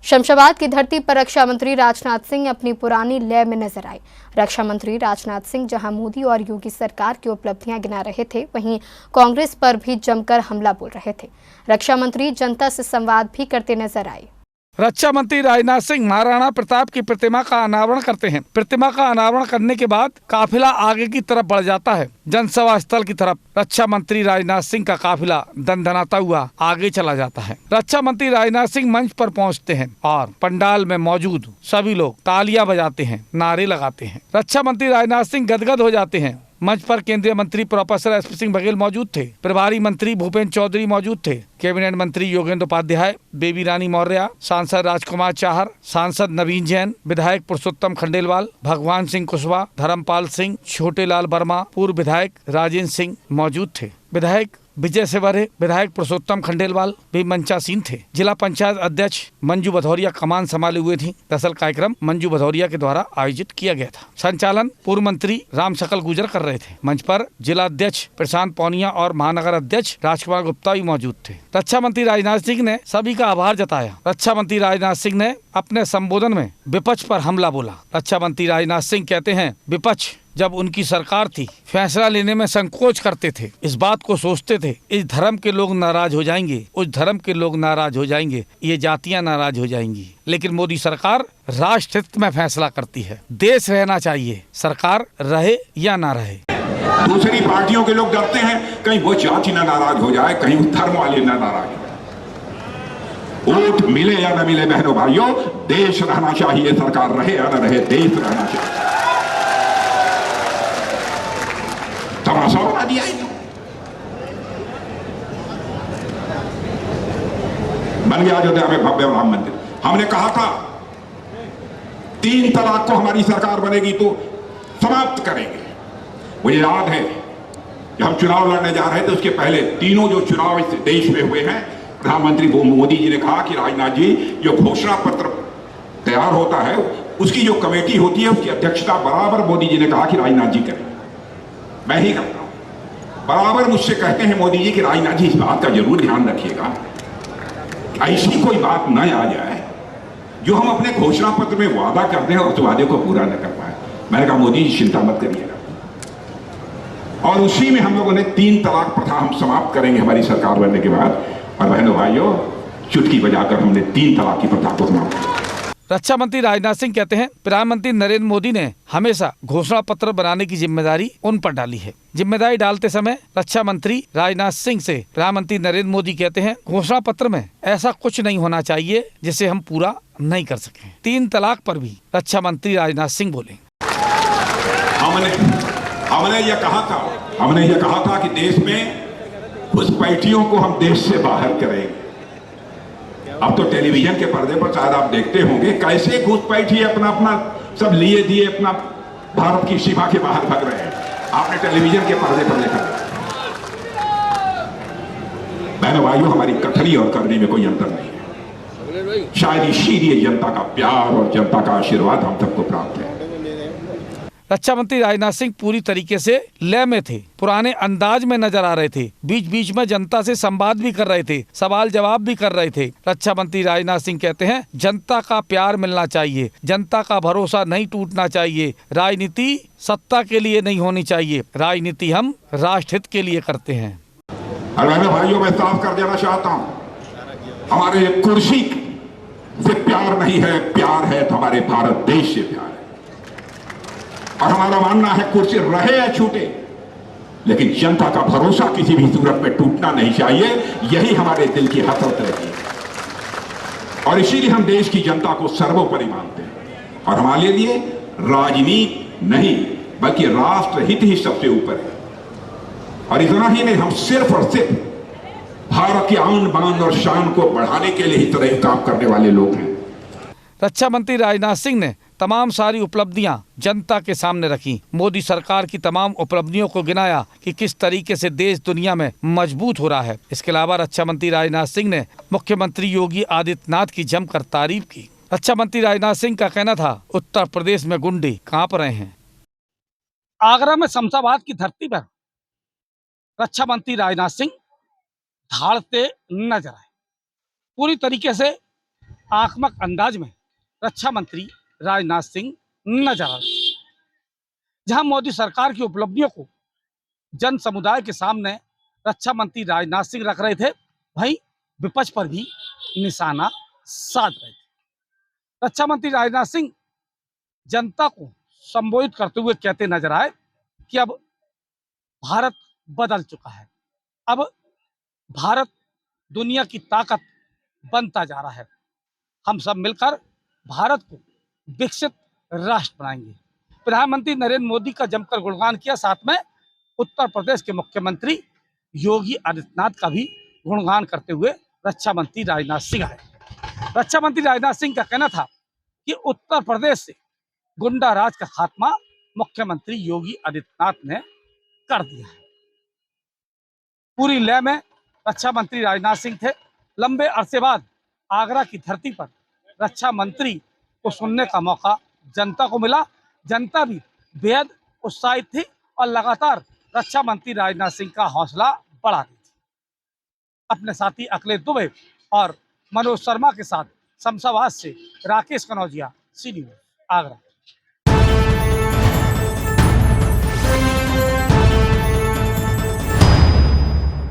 शमशाबाद की धरती पर रक्षा मंत्री राजनाथ सिंह अपनी पुरानी लय में नजर आए। रक्षा मंत्री राजनाथ सिंह जहां मोदी और योगी सरकार की उपलब्धियां गिना रहे थे, वहीं कांग्रेस पर भी जमकर हमला बोल रहे थे। रक्षा मंत्री जनता से संवाद भी करते नजर आए। रक्षा मंत्री राजनाथ सिंह महाराणा प्रताप की प्रतिमा का अनावरण करते हैं। प्रतिमा का अनावरण करने के बाद काफिला आगे की तरफ बढ़ जाता है, जनसभा स्थल की तरफ। रक्षा मंत्री राजनाथ सिंह का काफिला दंदनाता हुआ आगे चला जाता है। रक्षा मंत्री राजनाथ सिंह मंच पर पहुंचते हैं और पंडाल में मौजूद सभी लोग तालियां बजाते हैं, नारे लगाते हैं। रक्षा मंत्री राजनाथ सिंह गदगद हो जाते हैं। मंच पर केंद्रीय मंत्री प्रोफेसर एसपी सिंह बघेल मौजूद थे, प्रभारी मंत्री भूपेंद्र चौधरी मौजूद थे, कैबिनेट मंत्री योगेंद्र उपाध्याय, बेबी रानी मौर्य, सांसद राजकुमार चाहर, सांसद नवीन जैन, विधायक पुरुषोत्तम खंडेलवाल, भगवान सिंह कुशवाहा, धर्मपाल सिंह, छोटेलाल वर्मा, पूर्व विधायक राजेंद्र सिंह मौजूद थे। विधायक विजय सेवरे, विधायक पुरुषोत्तम खंडेलवाल भी मंचासीन थे। जिला पंचायत अध्यक्ष मंजू भदौरिया कमान संभाले हुए थी। दरअसल कार्यक्रम मंजू भदौरिया के द्वारा आयोजित किया गया था। संचालन पूर्व मंत्री राम सकल गुर्जर कर रहे थे। मंच पर जिला अध्यक्ष प्रशांत पौनिया और महानगर अध्यक्ष राजकुमार गुप्ता भी मौजूद थे। रक्षा मंत्री राजनाथ सिंह ने सभी का आभार जताया। रक्षा मंत्री राजनाथ सिंह ने अपने संबोधन में विपक्ष पर हमला बोला। रक्षा मंत्री राजनाथ सिंह कहते हैं, विपक्ष जब उनकी सरकार थी फैसला लेने में संकोच करते थे, इस बात को सोचते थे इस धर्म के लोग नाराज हो जाएंगे, उस धर्म के लोग नाराज हो जाएंगे, ये जातियां नाराज हो जाएंगी। लेकिन मोदी सरकार राष्ट्र हित में फैसला करती है। देश रहना चाहिए, सरकार रहे या ना रहे। दूसरी पार्टियों के लोग डरते हैं कहीं वो जाति ना नाराज हो जाए, कहीं धर्म वाले ना नाराज हो। वोट मिले या न मिले बहनों भाइयों, देश रहना चाहिए, सरकार रहे या न रहे, देश रहना चाहिए। तमाशा बना दिया बन गया अयोध्या में भव्य राम मंदिर। हमने कहा था 3 तलाक को हमारी सरकार बनेगी तो समाप्त करेंगे। मुझे याद है जब हम चुनाव लड़ने जा रहे थे, उसके पहले तीनों जो चुनाव इस देश में हुए हैं, प्रधानमंत्री मोदी जी ने कहा कि राजनाथ जी, जो घोषणा पत्र तैयार होता है उसकी जो कमेटी होती है उसकी अध्यक्षता बराबर मोदी जी ने कहा कि राजनाथ जी करें। मैं ही करता हूं। बराबर मुझसे कहते हैं मोदी जी कि राजनाथ जी इस बात का जरूर ध्यान रखिएगा, ऐसी कोई बात न आ जाए जो हम अपने घोषणा पत्र में वादा करते हैं और उस वादे को पूरा न कर पाए। मैंने कहा मोदी जी चिंता मत करिएगा, और उसी में हम लोगों ने 3 तलाक प्रथा हम समाप्त करेंगे हमारी सरकार बनने के बाद। और बहनों भाइयों, चुटकी बजाकर हमने 3 तलाक की प्रथा को समाप्त किया। रक्षा मंत्री राजनाथ सिंह कहते हैं, प्रधानमंत्री नरेंद्र मोदी ने हमेशा घोषणा पत्र बनाने की जिम्मेदारी उन पर डाली है। जिम्मेदारी डालते समय रक्षा मंत्री राजनाथ सिंह से प्रधानमंत्री नरेंद्र मोदी कहते हैं, घोषणा पत्र में ऐसा कुछ नहीं होना चाहिए जिसे हम पूरा नहीं कर सके। 3 तलाक पर भी रक्षा मंत्री राजनाथ सिंह बोले, हमने ये कहा था कि देश में घुसपैठियों को हम देश से बाहर करेंगे। अब तो टेलीविजन के पर्दे पर शायद आप देखते होंगे कैसे घुसपैठी अपना सब लिए दिए अपना भारत की सीमा के बाहर भाग रहे हैं। आपने टेलीविजन के पर्दे पर देखा। बहनों भाइयों, हमारी कथनी और करनी में कोई अंतर नहीं है। शायद इसीलिए जनता का प्यार और जनता का आशीर्वाद हम सबको प्राप्त है। रक्षा मंत्री राजनाथ सिंह पूरी तरीके से लय में थे, पुराने अंदाज में नजर आ रहे थे। बीच बीच में जनता से संवाद भी कर रहे थे, सवाल जवाब भी कर रहे थे। रक्षा मंत्री राजनाथ सिंह कहते हैं, जनता का प्यार मिलना चाहिए, जनता का भरोसा नहीं टूटना चाहिए। राजनीति सत्ता के लिए नहीं होनी चाहिए, राजनीति हम राष्ट्र हित के लिए करते हैं। भाइयों, मैं साफ कर देना चाहता हूँ, हमारे कुर्सी से प्यार नहीं है, प्यार है तो हमारे भारत देश से प्यार है। और हमारा मानना है कुर्सी रहे या छूटे, लेकिन जनता का भरोसा किसी भी सूरत में टूटना नहीं चाहिए। यही हमारे दिल की हसरत रहती है और इसीलिए हम देश की जनता को सर्वोपरि मानते हैं। और हमारे लिए राजनीति नहीं बल्कि राष्ट्र हित ही सबसे ऊपर है। और इतना ही नहीं, हम सिर्फ और सिर्फ भारत की आन बान और शान को बढ़ाने के लिए ही तरह काम करने वाले लोग हैं। रक्षा मंत्री राजनाथ सिंह ने तमाम सारी उपलब्धियां जनता के सामने रखी। मोदी सरकार की तमाम उपलब्धियों को गिनाया कि किस तरीके से देश दुनिया में मजबूत हो रहा है। इसके अलावा रक्षा मंत्री राजनाथ सिंह ने मुख्यमंत्री योगी आदित्यनाथ की जमकर तारीफ की। रक्षा मंत्री राजनाथ सिंह का कहना था, उत्तर प्रदेश में गुंडे कांप रहे हैं। आगरा में शमशाबाद की धरती पर रक्षा मंत्री राजनाथ सिंह धाड़ते नजर आए। पूरी तरीके से आक्रामक अंदाज में रक्षा मंत्री राजनाथ सिंह नजर आ रहे थे। जहां मोदी सरकार की उपलब्धियों को जन समुदाय के सामने रक्षा मंत्री राजनाथ सिंह रख रहे थे, वहीं विपक्ष पर भी निशाना साध रहे थे। रक्षा मंत्री राजनाथ सिंह जनता को संबोधित करते हुए कहते नजर आए कि अब भारत बदल चुका है, अब भारत दुनिया की ताकत बनता जा रहा है, हम सब मिलकर भारत को विकसित राष्ट्र बनाएंगे। प्रधानमंत्री नरेंद्र मोदी का जमकर गुणगान किया, साथ में उत्तर प्रदेश के मुख्यमंत्री योगी आदित्यनाथ का भी गुणगान करते हुए रक्षा मंत्री राजनाथ सिंह आए। रक्षा मंत्री राजनाथ सिंह का कहना था कि उत्तर प्रदेश से गुंडा राज का खात्मा मुख्यमंत्री योगी आदित्यनाथ ने कर दिया है। पूरी लय में रक्षा मंत्री राजनाथ सिंह थे। लंबे अरसे बाद आगरा की धरती पर रक्षा मंत्री को सुनने का मौका जनता को मिला। जनता भी बेहद उत्साहित थी और लगातार रक्षा मंत्री राजनाथ सिंह का हौसला बढ़ा रही थी। अपने साथी अखिलेश दुबे और मनोज शर्मा के साथ शमशाबाद से राकेश कनौजिया, सी न्यूज़, आगरा।